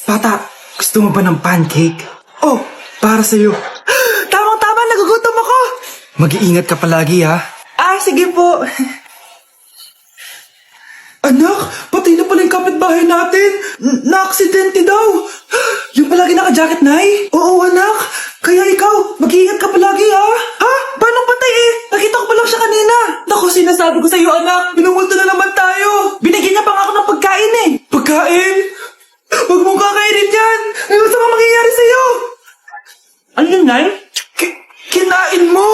Bata, gusto mo ba ng pancake? Oh, para sa'yo. Tamang-tama, nagugutom ako. Mag-iingat ka palagi, ha? Sige po. Anak, patay na pala yung kapitbahay natin. Na-aksidente daw. Yung palagi naka-jacket, Nay? Oo, anak. Kaya ikaw, mag-iingat ka palagi, ha? Ha? Paano patay eh? Nakita ko pa lang siya kanina. Naku, sinasabi ko sa'yo, anak. Pinumulto na naman tayo. Binigyan niya pa nga ako ng pagkain eh. Pagkain? Huwag mong kakainin yan. Ano sa mga mangyayari sa'yo? Ano yun, Nay? Kinain mo?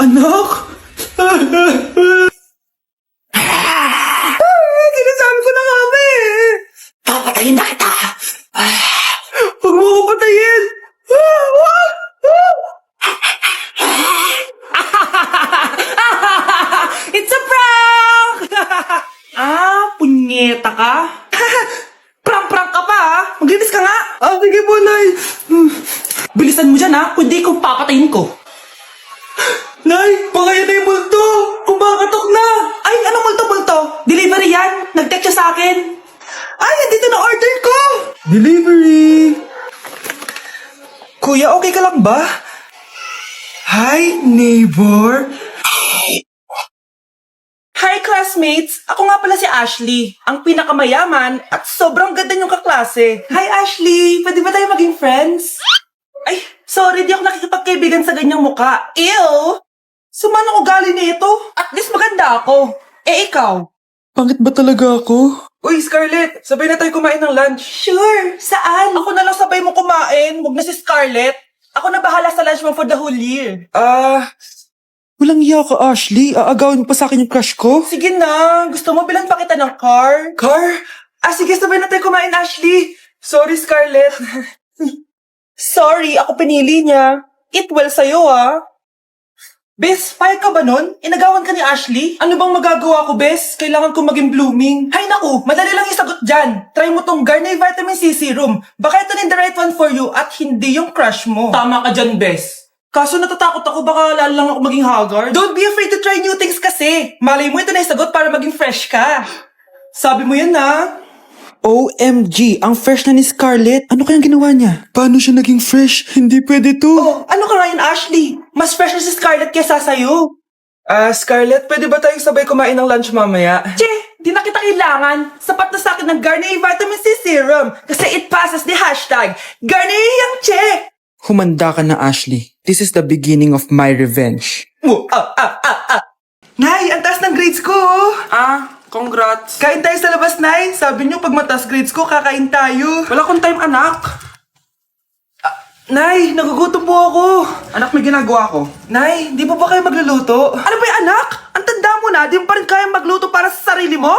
Anak? Sinasabi ko na nga ba eh. Papatayin na kita. Huwag mo ko patayin. It's a prank! Punyeta ka? Prank-prank ka pa, ha? Maglinis ka nga. Sige po, Nay. Bilisan mo dyan, ha? Kundi kung papatayin ko. Nay, baka yan na yung multo. Kumakatok na. Ay, anong multo-multo? Delivery yan. Nag-text siya sa akin. Ay, andito na order ko. Delivery. Kuya, okay ka lang ba? Hi, neighbor. Hi, classmates! Ako nga pala si Ashley, ang pinakamayaman at sobrang ganda niyong kaklase. Hi, Ashley! Pwede ba tayo maging friends? Ay, sorry, di ako nakikipagkaibigan sa ganyang muka. Ew! Sumanong ugali nito. At least maganda ako. Ikaw? Pangit ba talaga ako? Uy, Scarlett! Sabay na tayo kumain ng lunch. Sure! Saan? Ako na lang sabay mo kumain. Huwag na si Scarlett. Ako na bahala sa lunch mo for the whole year. Walang iya ka, Ashley. Aagawin mo pa sa akin yung crush ko. Sige na. Gusto mo bilan pa kita ng car? Car? Sige, sabay na tayo kumain, Ashley. Sorry, Scarlett. Sorry, ako pinili niya. Eat well sa'yo, ah. Bes, payag ka ba nun? Inagawan ka ni Ashley? Ano bang magagawa ko, Bes? Kailangan ko maging blooming. Hay naku, madali lang yung sagot dyan. Try mo tong Garnier Vitamin C Serum. Baka ito na the right one for you at hindi yung crush mo. Tama ka dyan, Bes. Kaso natatakot ako, baka lalo lang ako maging haggard. Don't be afraid to try new things kasi. Malay mo ito na yung sagot para maging fresh ka. Sabi mo yan, ha? OMG, ang fresh na ni Scarlett. Ano kayang ginawa niya? Paano siya naging fresh? Hindi pwede to. Oh, ano ka ngayon, Ashley? Mas fresh na si Scarlett kesa sa'yo. Scarlett, pwede ba tayong sabay kumain ng lunch mamaya? Che, di na kita kailangan. Sapat na sa akin ng Garnier Vitamin C Serum. Kasi it passes the hashtag Garnier yang che. Humanda ka na, Ashley. This is the beginning of my revenge. Nay, ang taas ng grades ko, oh. Congrats. Kain tayo sa labas, Nay. Sabi niyo, pag mataas grades ko, kakain tayo. Wala akong time, anak. Nay, nagugutom po ako. Anak, may ginagawa ko. Nay, di ba kayo magluluto? Ano ba yung anak? Ang tanda mo na, di mo pa rin kaya magluto para sa sarili mo?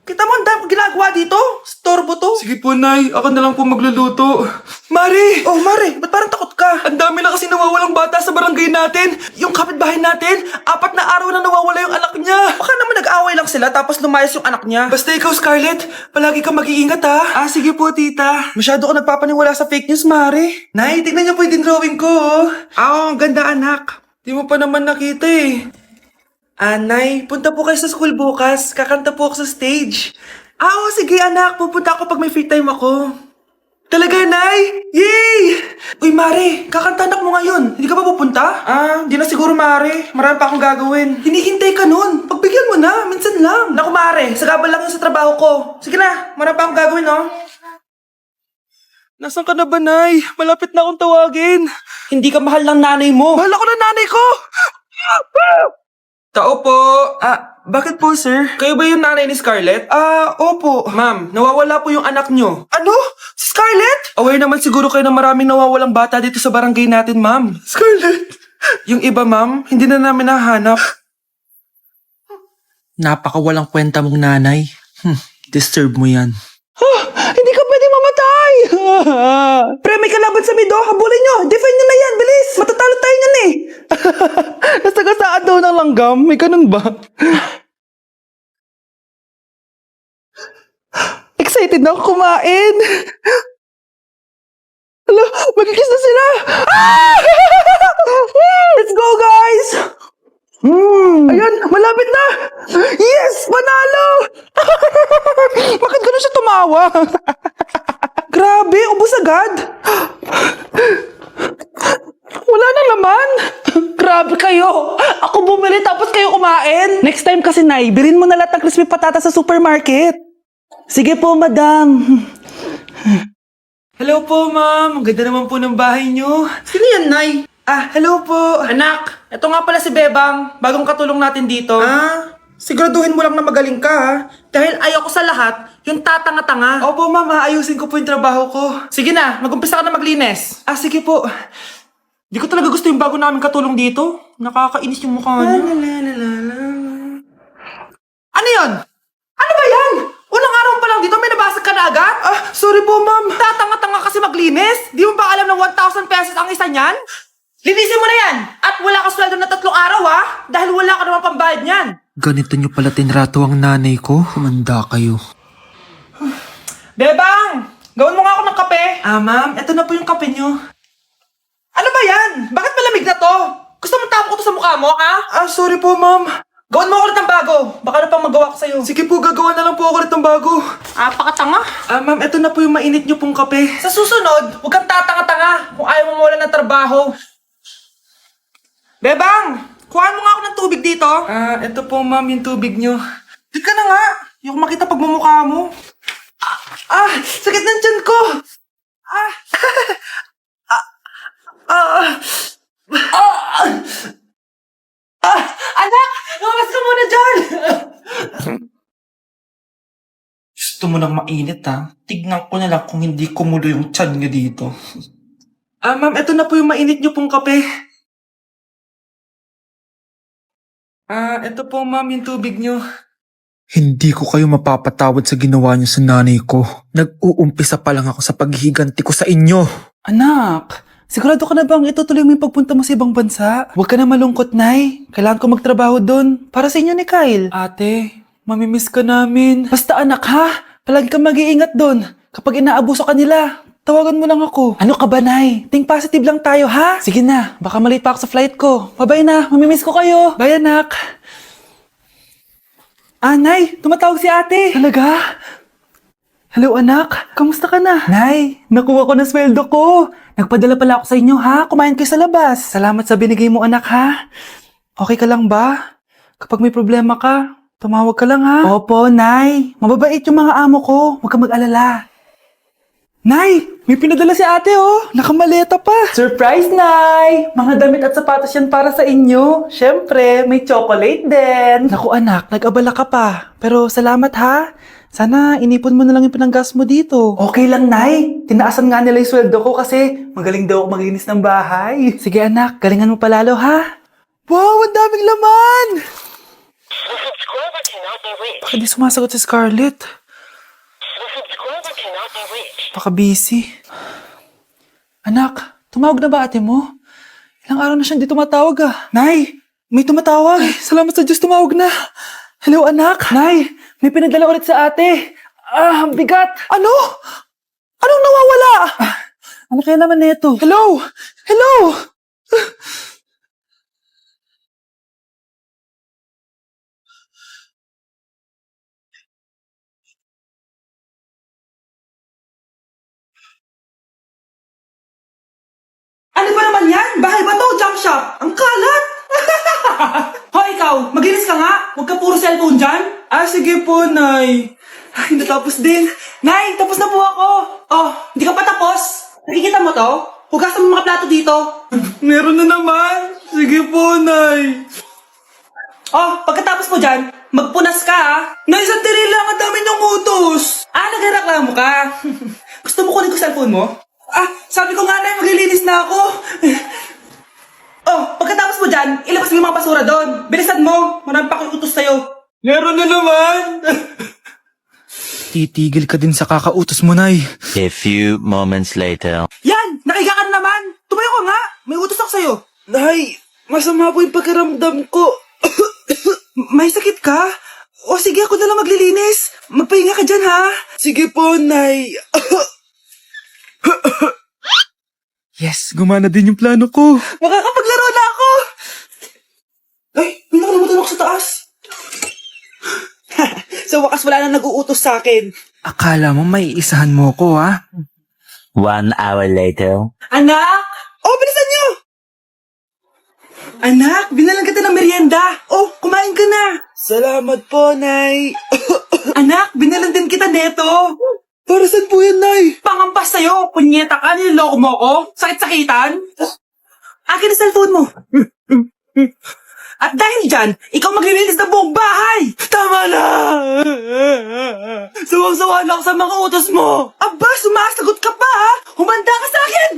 Kita mo ang dami kong ginagawa dito? Storbo to. Sige po, Nay. Ako na lang po magluluto. Mari! Oh, Mare, ba't parang takot ka? Ang dami na kasi nawawalang bata sa barangay natin. Yung kapitbahay natin, 4 na araw na nawawala yung anak niya. Baka naman nag-away lang sila tapos lumayas yung anak niya. Basta ikaw, Scarlett, palagi kang mag-iingat, ha? Sige po, tita. Masyado ko nagpapaniwala sa fake news, Mare. Nay, tignan niyo po yung drawing ko, oh. Ang ganda, anak. Di mo pa naman nakita, eh. Nay, punta po kayo sa school bukas. Kakanta po ako sa stage. Sige, anak. Pupunta ako pag may free time ako. Talaga, Nay? Yay! Uy, Mare, kakanta anak mo ngayon. Hindi ka ba pupunta? Di na siguro, Mare. Marami pa akong gagawin. Hinihintay ka nun. Pagbigyan mo na. Minsan lang. Naku, Mare. Sagabal lang yun sa trabaho ko. Sige na. Marami pa akong gagawin, no? Nasaan ka na ba, Nay? Malapit na akong tawagin. Hindi ka mahal ng nanay mo. Mahal ako ng nanay ko! Tao po. Bakit po, sir? Kayo ba yung nanay ni Scarlett? Opo. Ma'am, nawawala po yung anak nyo. Ano? Si Scarlett? Aware naman siguro kayo na maraming nawawalang bata dito sa barangay natin, ma'am. Scarlett! Yung iba, ma'am, hindi na namin nahanap. Napakawalang kwenta mong nanay. Disturb mo yan. Hindi ka pwede mamatay! Pre, may kalaban sa mid, habulin nyo! Defend nyo na yan! Bilis! Matatalo tayo nyan eh! Nasagasaan daw ng langgam? May ganun ba? Excited na ako kumain! Hala, magkikiss na sila! Let's go, guys! Ayan, malapit na! Yes! Panalo! Bakit gano'n siya tumawa? Grabe, ubos agad. Wala na laman. Grabe kayo. Ako bumili tapos kayo kumain. Next time kasi, Nay, bilhin mo na lahat ng crispy patata sa supermarket. Sige po, madam. Hello po, ma'am. Ang ganda naman po ng bahay niyo. Sino yan, Nay? Hello po. Anak, ito nga pala si Bebang, bagong katulong natin dito. Siguraduhin mo lang na magaling ka, ha? Dahil ayaw ko sa lahat, yung tatanga-tanga. Opo, ma'am. Ayusin ko po yung trabaho ko. Sige na, mag-umpisa ka na maglinis. Sige po. Di ko talaga gusto yung bago namin katulong dito. Nakakainis yung mukha niya. Ano yun? Ano ba yan? Unang araw pa lang dito, may nabasag ka na agad? Sorry po, ma'am. Tatanga-tanga kasi maglinis? Di mo ba alam na 1,000 pesos ang isa niyan? Linisin mo na yan! At wala ka sweldo na 3 araw, ha? Dahil wala ka naman pambayad niyan. Ganito nyo pala tinrato ang nanay ko? Humanda kayo. Bebang! Gawin mo nga ako ng kape. Ma'am, eto na po yung kape niyo. Ano ba yan? Bakit malamig na to? Gusto mo tapo ko to sa mukha mo, ha? Sorry po, ma'am. Gawin mo ako ulit ng bago. Baka na pang magawa ko sa'yo. Sige po, gagawa na lang po ako ulit ng bago. Pakatanga. Ma'am, eto na po yung mainit niyo pong kape. Sa susunod, huwag kang tatanga-tanga kung ayaw mo mawala ng trabaho. Bebang! Kuhaan mo nga ako ng tubig dito. Eto po, ma'am, yung tubig niyo. Di ka na nga. Yung makita pagmumukha mo. Sakit ng tiyan ko. Anak! Lumabas ka muna dyan! Gusto mo nang mainit, ha? Tignan ko na lang kung hindi kumulo yung tiyan niyo dito. Ma'am, eto na po yung mainit niyo pong kape. Eto po, ma'am, yung tubig niyo. Hindi ko kayo mapapatawad sa ginawa nyo sa nanay ko. Nag-uumpisa pa lang ako sa paghihiganti ko sa inyo. Anak, sigurado ka na bang itutuloy mo yung pagpunta mo sa ibang bansa? Huwag ka na malungkot, Nay. Kailangan ko magtrabaho doon. Para sa inyo ni Kyle. Ate, mamimiss ka namin. Basta anak, ha? Palagi kang mag-iingat doon. Kapag inaabuso ka nila, tawagan mo lang ako. Ano ka ba, Nay? Think positive lang tayo, ha? Sige na, baka malate pa ako sa flight ko. Bye-bye na, mamimiss ko kayo. Bye, anak. Nay, tumatawag si ate. Talaga? Hello, anak. Kamusta ka na? Nay, nakuha ko na sweldo ko. Nagpadala pala ako sa inyo, ha? Kumain kayo sa labas. Salamat sa binigay mo, anak, ha? Okay ka lang ba? Kapag may problema ka, tumawag ka lang, ha? Opo, Nay. Mababait yung mga amo ko. Huwag kang mag-alala. Nay, may pinadala si ate, oh. Nakamaleta pa. Surprise, Nay! Mga damit at sapatos yan para sa inyo. Siyempre, may chocolate din. Naku, anak, nag-abala ka pa. Pero salamat, ha? Sana inipon mo na lang yung pinanggas mo dito. Okay lang, Nay. Tinaasan nga nila yung sweldo ko kasi magaling daw ako maglinis ng bahay. Sige, anak. Galingan mo palalo, ha? Wow, ang daming laman! The subscriber cannot be reached. Bakit di sumasagot si Scarlett? The subscriber cannot be reached. Baka busy. Anak, tumawag na ba ate mo? Ilang araw na siyang di tumatawag, Nay, may tumatawag. Ay, salamat sa Diyos, tumawag na. Hello, anak. Nay, may pinadala ulit sa ate. Ang bigat. Ano? Anong nawawala? Ano kaya naman nito? Hello? Hello? Ano ba naman yan? Bahay ba to? Junk shop? Ang kalat! Hoy, ikaw! Maginis ka nga! Huwag ka puro cellphone dyan! Sige po, Nay. Ay, natapos din. Nay, tapos na po ako! Oh, hindi ka pa tapos? Nakikita mo to? Hugasan mo mga plato dito. Meron na naman. Sige po, Nay. Oh, pagkatapos mo dyan, magpunas ka, ha? Nay, sandali lang. Ang dami niyong utos. Nagreklamo ka. Gusto mo kunin ko cellphone mo? Sabi ko nga, Nay, maglilinis na ako. Oh, pagkatapos mo dyan, ilabas mo yung mga basura doon. Bilisan mo. Marami pa akong utos sa'yo. Meron na naman. Titigil ka din sa kakautos mo, nay. A few moments later. Yan! Nakiga ka na naman! Tumayo ka nga! May utos ako sa'yo! Nay, masama po yung pakiramdam ko. May sakit ka? O sige, ako na lang maglilinis. Magpahinga ka dyan, ha? Sige po, Nay. Yes, gumana din yung plano ko. Makakapaglaro na ako! Ay, may nakalimutan ako sa taas. Sa wakas wala na nag-uutos sa akin. Akala mo may isahan mo ko, ha? 1 hour later. Anak! Oh, bilisan niyo! Anak, binalan kita ng merienda. Oh, kumain ka na. Salamat po, Nay. Anak, binalan din kita neto. Para saan po yan, Nay? Pangampas sa'yo! Punyeta ka! Niloloko mo ko! Sakit-sakitan! Akin ang cellphone mo. At dahil dyan, ikaw maglilinis ng buong bahay! Tama na! Sawang-sawa na ako sa mga utos mo. Aba, sumasagot ka pa ha! Humanda ka sa akin!